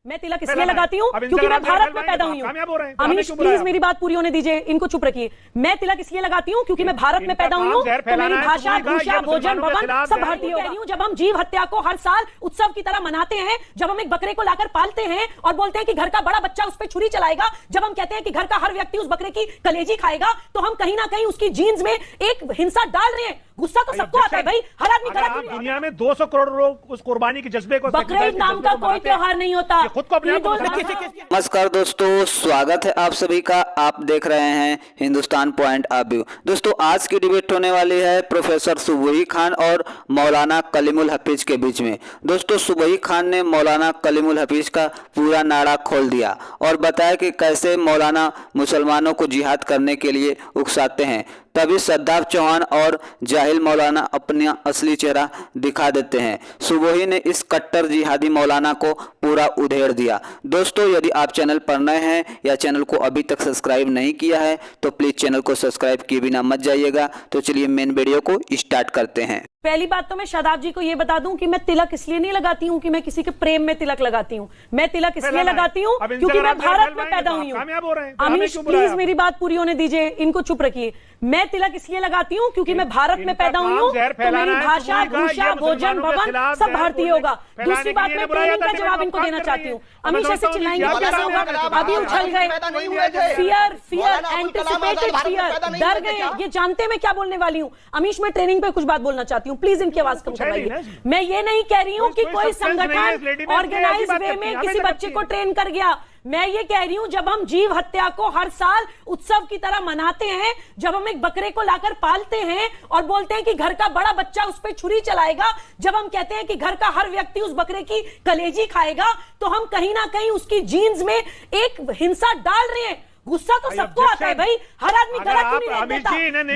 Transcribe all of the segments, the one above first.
मैं तिलक इसलिए लगाती हूँ क्योंकि मैं भारत में पैदा हुई हूँ। अमीश प्लीज मेरी बात पूरी होने दीजिए, इनको चुप रखिए। मैं तिलक इसलिए लगाती हूँ क्योंकि मैं भारत में पैदा हुई हूँ, तो मेरी भाषा, भूषा, भोजन, भवन सब भारतीय हूँ। जब हम जीव हत्या को हर साल उत्सव की तरह मनाते हैं, जब हम एक बकरे को लाकर पालते हैं और बोलते हैं कि घर का बड़ा बच्चा उस पर छुरी चलाएगा, जब हम कहते हैं कि घर का हर व्यक्ति उस बकरे की कलेजी खाएगा, तो हम कहीं ना कहीं उसकी जीन्स में एक हिंसा डाल रहे हैं। गुस्सा तो सबको आता है भाई, हर आदमी गलत। दुनिया में 200 करोड़ लोग उस कुर्बानी के जज्बे को, बकरीद नाम का कोई त्योहार नहीं होता। खुद को अपने नमस्कार दोस्तों, स्वागत है आप सभी का। आप देख रहे हैं हिंदुस्तान पॉइंट ऑफ व्यू। दोस्तों आज की डिबेट होने वाली है प्रोफेसर सुबही खान और मौलाना कलीमुल हफीज के बीच में। दोस्तों सुबही खान ने मौलाना कलीमुल हफीज का पूरा नाड़ा खोल दिया और बताया कि कैसे मौलाना मुसलमानों को जिहाद करने के लिए उकसाते हैं। तभी सद्दाम चौहान और जाहिल मौलाना अपना असली चेहरा दिखा देते हैं। सुबही ने इस कट्टर जिहादी मौलाना को पूरा उधेड़ दिया। दोस्तों यदि आप चैनल पर नए हैं या चैनल को अभी तक सब्सक्राइब नहीं किया है तो प्लीज चैनल को सब्सक्राइब किए बिना मत जाइएगा। तो चलिए मेन वीडियो को स्टार्ट करते हैं। पहली बात तो मैं शादाब जी को यह बता दूं कि मैं तिलक इसलिए नहीं लगाती हूं कि मैं किसी के प्रेम में तिलक लगाती हूं। मैं तिलक इसलिए लगाती हूं क्योंकि मैं भारत में पैदा हुई हूं। अमीश प्लीज मेरी बात पूरी होने दीजिए, इनको चुप रखिए। मैं तिलक इसलिए लगाती हूं क्योंकि मैं भारत में पैदा हुई हूं, तो मेरी भाषा, भूषा, भोजन, भवन सब भारतीय होगा। दूसरी बात, मैं ट्रेनिंग का जवाब इनको देना चाहती हूँ। अमीश ऐसे चिल्लाएंगे तो कैसे होगा? अभी उछल गए, फियर, एंटिसिपेटेड फियर, डर गए, ये जानते मैं क्या बोलने वाली हूँ। अमीश मैं ट्रेनिंग पे कुछ बात बोलना चाहती हूँ, प्लीज इनकी आवाज कम करवाइए। मैं ये नहीं कह रही हूँ कि कोई संगठन ऑर्गेनाइज वे में किसी बच्चे को ट्रेन कर गया। मैं ये कह रही हूं जब हम जीव हत्या को हर साल उत्सव की तरह मनाते हैं, जब हम एक बकरे को लाकर पालते हैं और बोलते हैं कि घर का बड़ा बच्चा उस पर छुरी चलाएगा, जब हम कहते हैं कि घर का हर व्यक्ति उस बकरे की कलेजी खाएगा, तो हम कहीं ना कहीं उसकी जीन्स में एक हिंसा डाल रहे हैं। गुस्सा तो सबको आता है भाई, हर आदमी गलत क्यों नहीं देता?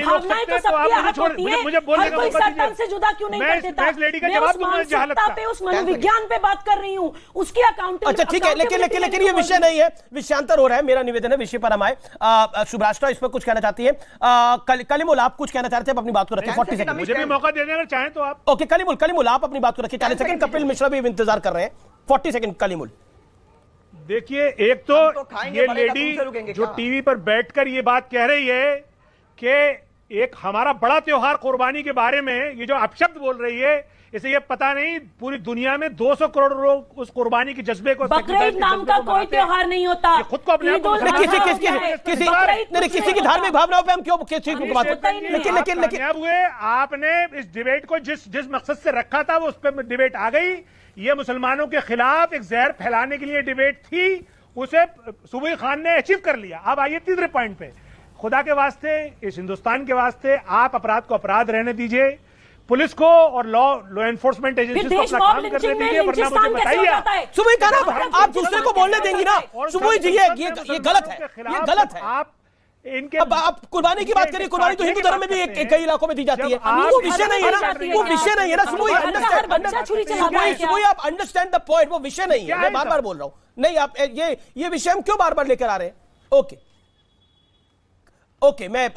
भावनाएं तो सबकी आहत होती है, हर कोई सत्ता से जुदा क्यों नहीं कर देता? मैं उस मानसिकता पे, उस मनोविज्ञान पे बात कर रही हूँ, उसकी अकाउंटेबल। अच्छा ठीक है, लेकिन ये विषय नहीं है, विषयांतर हो रहा है। मेरा निवेदन है विषय पर हम आए। शुभराष्ट्र इस पर कुछ कहना चाहती है। कलीमुल आप कुछ कहना चाहते हैं, अपनी बात को रखिए। 40 सेकंड मुझे भी मौका देने अगर चाहें तो आप। ओके कलीमुल आप अपनी बात को रखिए। 40 सेकंड। कपिल मिश्रा भी इंतजार कर रहे हैं। 40 सेकंड कलीमुल। देखिए, एक तो ये लेडी जो टीवी पर बैठकर ये बात कह रही है कि एक हमारा बड़ा त्योहार कुर्बानी के बारे में ये जो अपशब्द बोल रही है, इसे ये पता नहीं पूरी दुनिया में 200 करोड़ लोग उस कुर्बानी के जज्बे को, बकरीद नाम का कोई त्योहार नहीं होता। खुद को अपने किसी की धार्मिक भावनाओं पे हम क्यों किसी बात करते हैं? लेकिन आपने इस डिबेट को जिस मकसद से रखा था वो उस पर डिबेट आ गई। ये मुसलमानों के खिलाफ एक जहर फैलाने के लिए डिबेट थी, उसे सुबही खान ने अचीव कर लिया। अब आइए तीसरे पॉइंट पे। खुदा के वास्ते, इस हिंदुस्तान के वास्ते आप अपराध को अपराध रहने दीजिए, पुलिस को और लॉ एनफोर्समेंट एजेंसी को अपना काम करने दीजिए, वरना मुझे बताइए। सुबही खान आप दूसरे को बोलने देंगी ना? सुबही जी ये गलत है, ये गलत है। आप इनके अब आप कुर्बानी की बात करिए। कुर्बानी तो हिंदू धर्म में भी कई इलाकों में दी जाती है। वो विषय नहीं है ना, वो विषय नहीं है ना। सुबही आप अंडरस्टैंड द पॉइंट, वो विषय नहीं है। मैं बार बार बोल रहा हूं। नहीं आप ये विषय हम क्यों बार बार लेकर आ रहे हैं? ओके मैं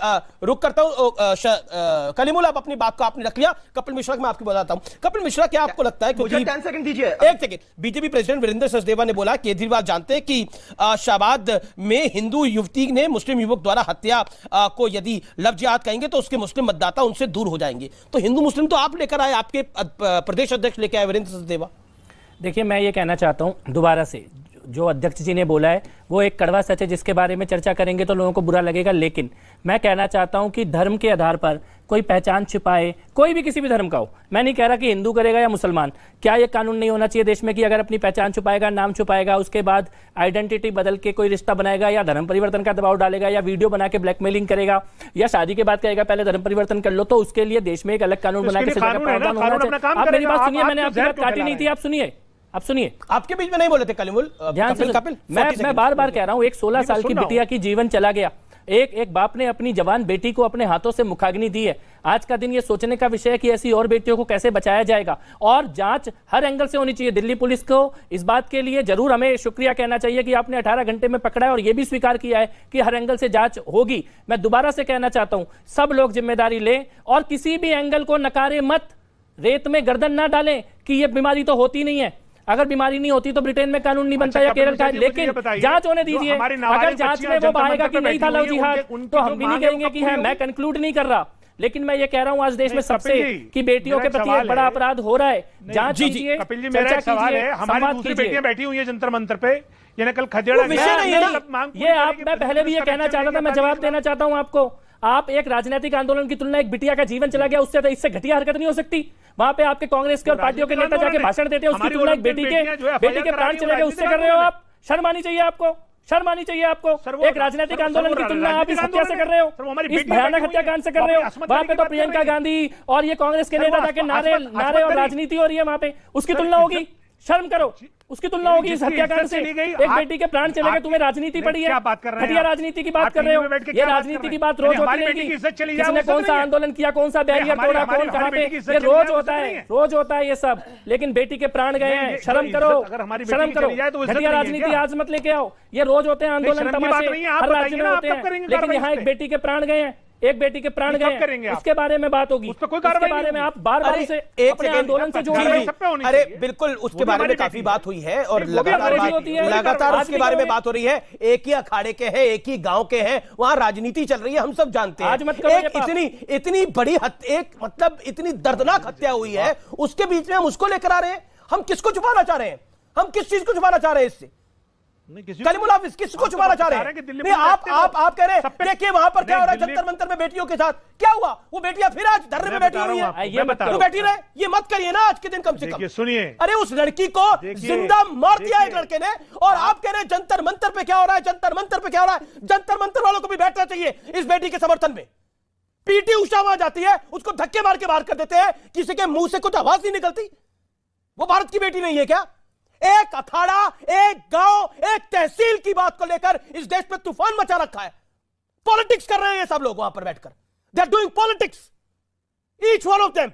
रुक करता हूं। कलीमुल आप अपनी बात को आपने रख लिया। कपिल मिश्रा मैं आपको बताता हूं। कपिल मिश्रा क्या आपको लगता है, क्योंकि 10 सेकंड दीजिए। एक second. BJP president Virendra Sachdeva ने बोला केजरीवाल जानते हैं कि शाहबाद में हिंदू युवती ने मुस्लिम युवक द्वारा हत्या को यदि लव जिहाद कहेंगे तो उसके मुस्लिम मतदाता उनसे दूर हो जाएंगे। तो हिंदू मुस्लिम तो आप लेकर आए, आपके प्रदेश अध्यक्ष लेकर आए वीरेंद्र सचदेवा। देखिए मैं ये कहना चाहता हूं दोबारा से, जो अध्यक्ष जी ने बोला है वो एक कड़वा सच है जिसके बारे में चर्चा करेंगे तो लोगों को बुरा लगेगा। लेकिन मैं कहना चाहता हूं कि धर्म के आधार पर कोई पहचान छिपाए, कोई भी किसी भी धर्म का हो, मैं नहीं कह रहा कि हिंदू करेगा या मुसलमान, क्या ये कानून नहीं होना चाहिए देश में कि अगर अपनी पहचान छुपाएगा, नाम छुपाएगा, उसके बाद आइडेंटिटी बदल के कोई रिश्ता बनाएगा या धर्म परिवर्तन का दबाव डालेगा या वीडियो बना के ब्लैकमेलिंग करेगा या शादी के बाद कहेगा पहले धर्म परिवर्तन कर लो, तो उसके लिए देश में एक अलग कानून बना के सजा का प्रावधान होना चाहिए। आप मेरी बात सुनिए, मैंने आपकी बात काटी नहीं थी, आप सुनिए। आपके बीच में नहीं बोले थे कलीमुल। ध्यान से कपिल, मैं बार बार कह रहा हूं, एक 16 साल की बिटिया की जीवन चला गया। एक बाप ने अपनी जवान बेटी को अपने हाथों से मुखाग्नि दी है। आज का दिन ये सोचने का विषय है कि ऐसी और बेटियों को कैसे बचाया जाएगा, और जांच हर एंगल से होनी चाहिए। दिल्ली पुलिस को इस बात के लिए जरूर हमें शुक्रिया कहना चाहिए कि आपने 18 घंटे में पकड़ा है और यह भी स्वीकार किया है कि हर एंगल से जांच होगी। मैं दोबारा से कहना चाहता हूं, सब लोग जिम्मेदारी लें और किसी भी एंगल को नकारे मत, रेत में गर्दन ना डालें कि यह बीमारी तो होती नहीं है। अगर बीमारी नहीं होती तो ब्रिटेन में कानून नहीं बनता या केरल का, लेकिन जांच होने दीजिए। अगर जांच में वो आएगा कि नहीं था लव जिहाद तो हम भी नहीं कहेंगे कि है। मैं कंक्लूड नहीं कर रहा, लेकिन मैं ये कह रहा हूं आज देश में सबसे कि बेटियों के प्रति एक बड़ा अपराध हो रहा है। जांच कीजिए, कपिल जी मेरा एक सवाल है, हमारी दूसरी बेटियां बैठी हुई है जंतर मंतर पे, ये कल खदेड़ा विषय नहीं है ये आप, मैं पहले भी ये कहना चाहता था, मैं जवाब देना चाहता हूं आपको। आप एक राजनीतिक आंदोलन की तुलना एक बिटिया का जीवन चला गया उससे, इससे घटिया हरकत नहीं हो सकती। वहां पे आपके कांग्रेस के और पार्टियों के नेता जाके भाषण देते हैं, उसकी तुलना एक बेटी के प्राण चले गए उससे कर रहे हो आप। शर्म आनी चाहिए आपको, शर्म आनी चाहिए आपको। एक राजनीतिक आंदोलन की तुलना आप इस हत्या से कर रहे हो, इस भयानक हत्याकांड से कर रहे हो। वहां पे तो प्रियंका गांधी और ये कांग्रेस के नेता जाके नारे और राजनीति हो रही है वहां पे, उसकी तुलना होगी? शर्म करो, उसकी तुलना होगी इस हत्याकांड से। एक बेटी के प्राण चले गए, तुम्हें राजनीति पड़ी है, घटिया राजनीति की बात कर रहे हो। ये राजनीति की बात रोज होती है, किसने कौन सा आंदोलन किया, कौन सा बैरियर तोड़ा, कौन कहां पे, ये रोज होता है, रोज होता है ये सब। लेकिन बेटी के प्राण गए हैं, शर्म करो, शर्म करो। घटिया राजनीति आज मत लेके आओ, ये रोज होते हैं आंदोलन, तमाशे हर राज्य में होते हैं, लेकिन यहाँ एक बेटी के प्राण गए हैं, एक बेटी के प्राण गए, उसके बारे में बात होगी, उसके बारे में आप बार बार उसे अपने आंदोलन से जोड़ रहे हैं। अरे बिल्कुल, उसके बारे में काफी बात हुई है और लगातार उसके बारे में बात हो रही है। एक ही अखाड़े के हैं, एक ही गांव के हैं, वहां राजनीति चल रही है, हम सब जानते हैं। आज मत करो एक इतनी बड़ी एक मतलब इतनी दर्दनाक हत्या हुई है, उसके बीच में हम उसको लेकर आ रहे हैं। हम किसको छुपाना चाह रहे हैं? हम किस चीज को छुपाना चाह रहे हैं इससे? कलीमुल हाफिज किसको छुपाना चाह रहे हैं? नहीं, आप कह रहे हैं देखिए वहां पर क्या हो रहा है जंतर मंतर में बेटियों के साथ, क्या हुआ? वो बेटियां फिर आज धरने में बैठी हुई हैं, ये मत करो, वो बैठी रहे, ये मत करिए ना आज के दिन कम से कम। सुनिए, अरे उस लड़की को जिंदा मार दिया एक लड़के ने, और आप कह रहे हैं जंतर मंतर पे क्या हो रहा है, जंतर मंतर पे क्या हो रहा है? जंतर मंतर वालों को भी बैठना चाहिए इस बेटी के समर्थन में। पीटी उषा वहां जाती है, उसको धक्के मार के बाहर कर देते हैं, किसी के मुंह से कुछ आवाज नहीं निकलती। वो भारत की बेटी नहीं है क्या? एक अखाड़ा, एक गांव, एक तहसील की बात को लेकर इस देश में तूफान मचा रखा है। पॉलिटिक्स कर रहे हैं ये सब लोग वहां पर बैठकर, they are doing politics each one of them,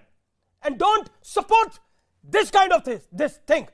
and don't support this kind of this thing.